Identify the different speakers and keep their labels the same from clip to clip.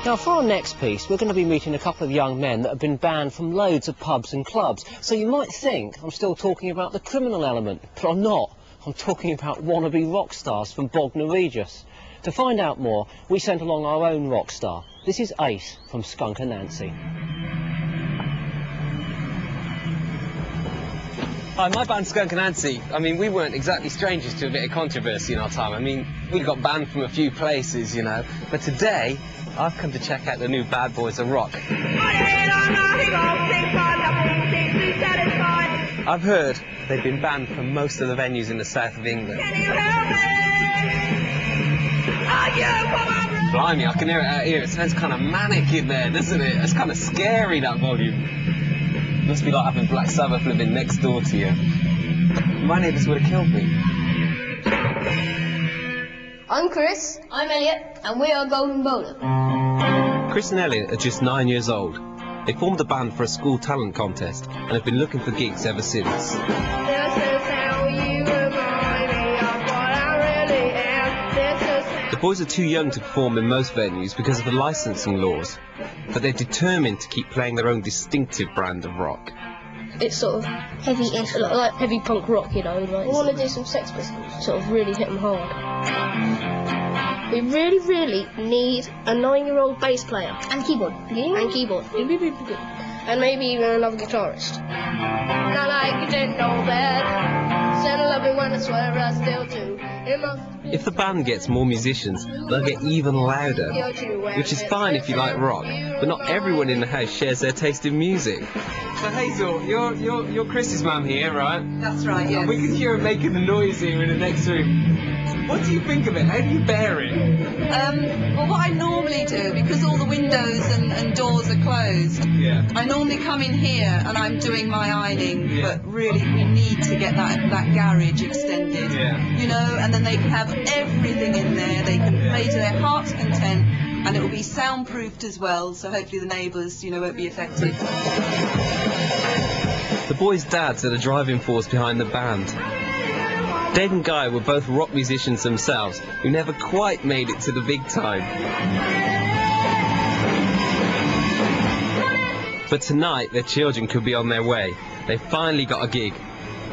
Speaker 1: Now, for our next piece, we're going to be meeting a couple of young men that have been banned from loads of pubs and clubs. So you might think I'm still talking about the criminal element, but I'm not. I'm talking about wannabe rock stars from Bognor Regis. To find out more, we sent along our own rock star. This is Ace from Skunk Anansie.
Speaker 2: Hi, my band's Skunk Anansie. I mean, we weren't exactly strangers to a bit of controversy in our time. I mean, we got banned from a few places, you know. But today, I've come to check out the new Bad Boys of Rock. I've heard they've been banned from most of the venues in the south of England.
Speaker 3: Can you help me?
Speaker 2: Blimey, I can hear it out here. It sounds kind of manic in there, doesn't it? It's kind of scary, that volume. Must be like having Black Sabbath living next door to you. My neighbours would have killed me.
Speaker 4: I'm Chris. I'm Elliot, and we are Golden Boulder.
Speaker 2: Chris and Elliot are just 9 years old. They formed a band for a school talent contest and have been looking for gigs ever since. The boys are too young to perform in most venues because of the licensing laws, but they're determined to keep playing their own distinctive brand of rock.
Speaker 4: It's sort of heavy-ish, like heavy punk rock, you know. Like, we want to do some Sex Pistols, sort of really hit them hard. We really, really need a 9-year-old bass player. And keyboard. Yeah. And keyboard. And maybe even another guitarist. And I like you didn't know that. Said I love it when I swear I still do.
Speaker 2: If the band gets more musicians, they'll get even louder, which is fine if you like rock, but not everyone in the house shares their taste in music. So Hazel, you're Chris's mum here, right?
Speaker 5: That's right, yes.
Speaker 2: And we can hear her making the noise here in the next room. What do you think of it? How do you bear it?
Speaker 5: Well, what I normally do, because all the windows and doors are closed, I normally come in here and I'm doing my ironing, but really we need to get that garage extended, you know, and then they can have everything in there, they can play to their heart's content, and it will be soundproofed as well, so hopefully the neighbours, you know, won't be affected.
Speaker 2: The boys' dads are the driving force behind the band. Dave and Guy were both rock musicians themselves, who never quite made it to the big time. But tonight, their children could be on their way. They finally got a gig.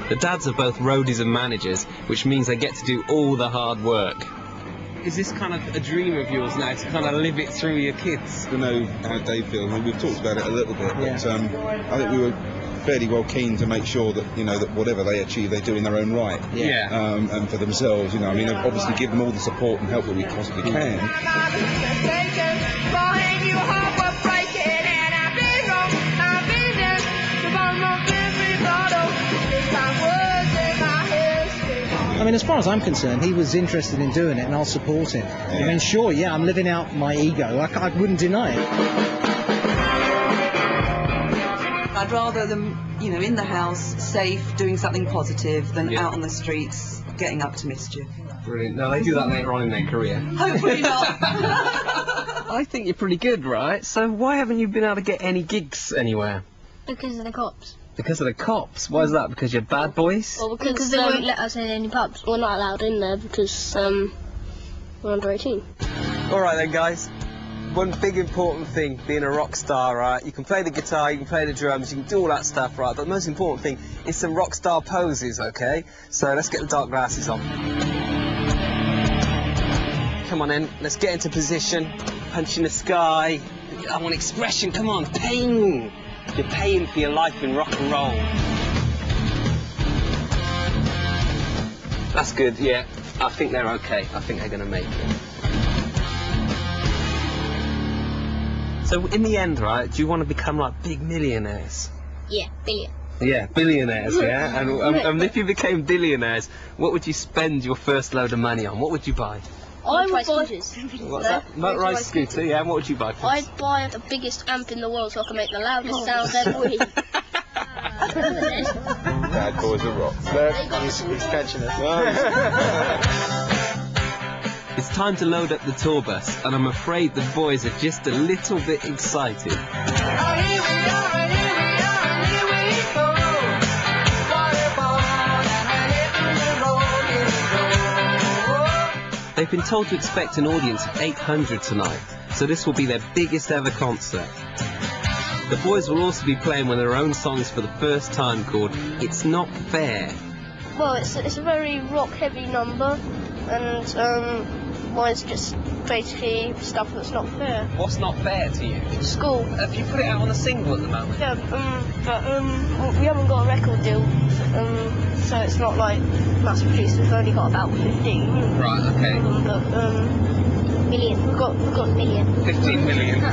Speaker 2: The dads are both roadies and managers, which means they get to do all the hard work. Is this kind of a dream of yours now, to kind of live it through your kids?
Speaker 6: I don't know how Dave feels. I mean, we've talked about it a little bit, but I think we were fairly well keen to make sure that, you know, that whatever they achieve, they do in their own right. And for themselves, you know, I mean, obviously give them all the support and help that we possibly can.
Speaker 7: I mean, as far as I'm concerned, he was interested in doing it, and I'll support him. I mean, sure, I'm living out my ego. I wouldn't deny it.
Speaker 5: I'd rather them, you know, in the house, safe, doing something positive, than out on the streets, getting up to mischief.
Speaker 2: Brilliant. Now, they do that later on in their career.
Speaker 5: Hopefully not.
Speaker 2: I think you're pretty good, right? So why haven't you been able to get any gigs anywhere?
Speaker 4: Because of the cops.
Speaker 2: Because of the cops? Why is that? Because you're bad boys?
Speaker 4: Well, because they won't let us in any pubs. We're not allowed in there because we're under 18.
Speaker 2: Alright then, guys. One big important thing, being a rock star, right? You can play the guitar, you can play the drums, you can do all that stuff, right? But the most important thing is some rock star poses, okay? So let's get the dark glasses on. Come on then, let's get into position. Punch in the sky. I want expression, come on, pain. You're paying for your life in rock and roll. That's good, yeah. I think they're okay. I think they're going to make it. So in the end, right, do you want to become like big millionaires?
Speaker 4: Yeah, billion.
Speaker 2: Yeah, billionaires, yeah? And if you became billionaires, what would you spend your first load of money on? What would you buy?
Speaker 4: I would buy...
Speaker 2: What's that? Motorised scooter, yeah? And what would you buy?
Speaker 4: I'd buy the biggest amp in the world so I can make the loudest sounds ever week.
Speaker 6: Bad Boys of Rock.
Speaker 7: He's catching it.
Speaker 2: It's time to load up the tour bus, and I'm afraid the boys are just a little bit excited. They've been told to expect an audience of 800 tonight, so this will be their biggest ever concert. The boys will also be playing one of their own songs for the first time called It's Not Fair.
Speaker 4: Well, it's a very rock-heavy number, and well, it's just basically stuff that's not fair.
Speaker 1: What's not fair to you?
Speaker 4: School.
Speaker 1: Have you put it out on a single at the moment?
Speaker 4: Yeah, but we haven't got a record deal, so it's not like mass produced. We've only got about 15.
Speaker 1: Right, okay.
Speaker 4: Million. We've got a million.
Speaker 1: 15 million.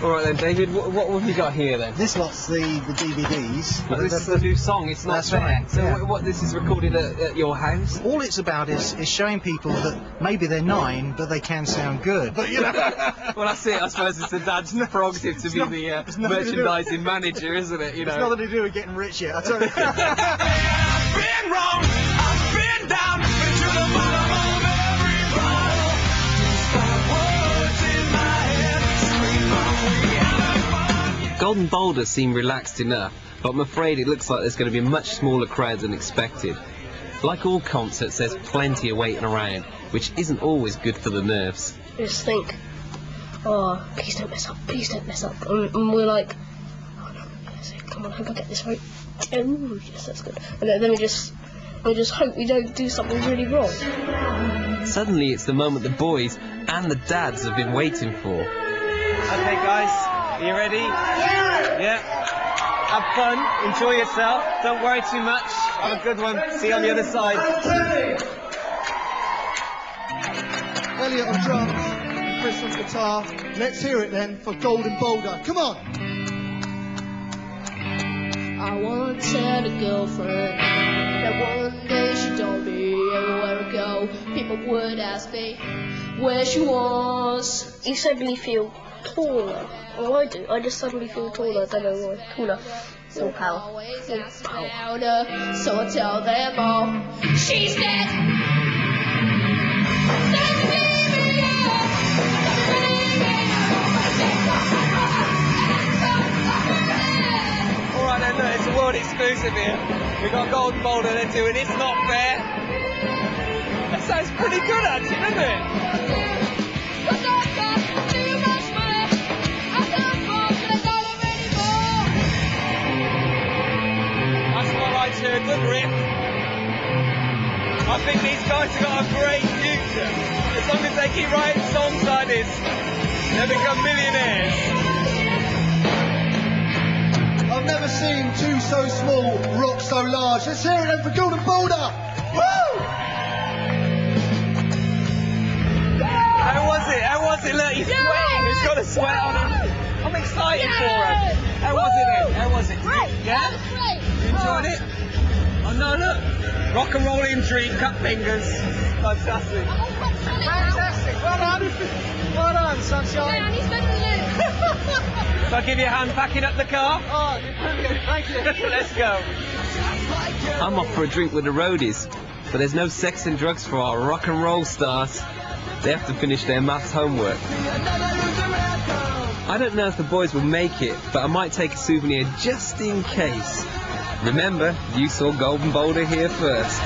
Speaker 1: All right then, David. What have we got here then?
Speaker 7: This lot's the DVDs.
Speaker 1: This is the new song. It's not fair.
Speaker 7: Right,
Speaker 1: So
Speaker 7: yeah.
Speaker 1: what this is recorded at your house?
Speaker 7: All it's about is showing people that maybe they're 9, but they can sound good. But you know,
Speaker 1: Well, that's it. I suppose it's the dad's prerogative to be the merchandising manager, isn't it? You know.
Speaker 7: it's nothing to do with getting rich yet. I tell you.
Speaker 3: Been wrong, I've been down, been to the bottom of every bottle. Stop words in my head, scream out, we haven't fun yet.
Speaker 2: Golden Boulder seem relaxed enough, but I'm afraid it looks like there's going to be a much smaller crowd than expected. Like all concerts, there's plenty of waiting around, which isn't always good for the nerves.
Speaker 4: I just think, oh, please don't mess up, please don't mess up. And we're like, oh no, yes, come on, I hope I get this right. Oh, yes, that's good. And then we just hope we don't do something really wrong.
Speaker 2: Suddenly it's the moment the boys and the dads have been waiting for.
Speaker 1: Okay, guys, are you ready? Yeah. Have fun, enjoy yourself, don't worry too much, have a good one, see you on the other side.
Speaker 8: Elliot on drums, and Chris on guitar. Let's hear it then for Golden Boulder. Come on!
Speaker 4: I once had a girlfriend that one day she told me everywhere I go, people would ask me where she was. You suddenly feel taller. Well, I do. I just suddenly feel taller. I don't know why. Taller. Full power. Full power. So I tell them all, she's dead.
Speaker 1: Alright then, look, it's a world exclusive here. We've got Golden Boulder, they're doing It's Not Fair. That sounds pretty good actually, doesn't it? That's what I like to hear, a good riff. I think these guys have got a great future. As long as they keep writing songs like this, they'll become millionaires.
Speaker 8: I've never seen two so small, rock so large. Let's hear it then for Golden Boulder! Woo!
Speaker 1: How was it? How was it? Look, he's sweating. He's got a sweat on him. I'm excited for him. How was it then? How was it? Yeah? You enjoyed it? Oh no, look. Rock and roll injury, cut fingers. Fantastic.
Speaker 8: Fantastic! Well done! Well done, sunshine!
Speaker 1: So I'll give you a hand packing up the car.
Speaker 8: Oh, you're brilliant, thank you!
Speaker 1: Let's go.
Speaker 2: I'm off for a drink with the roadies, but there's no sex and drugs for our rock and roll stars. They have to finish their maths homework. I don't know if the boys will make it, but I might take a souvenir just in case. Remember, you saw Golden Boulder here first.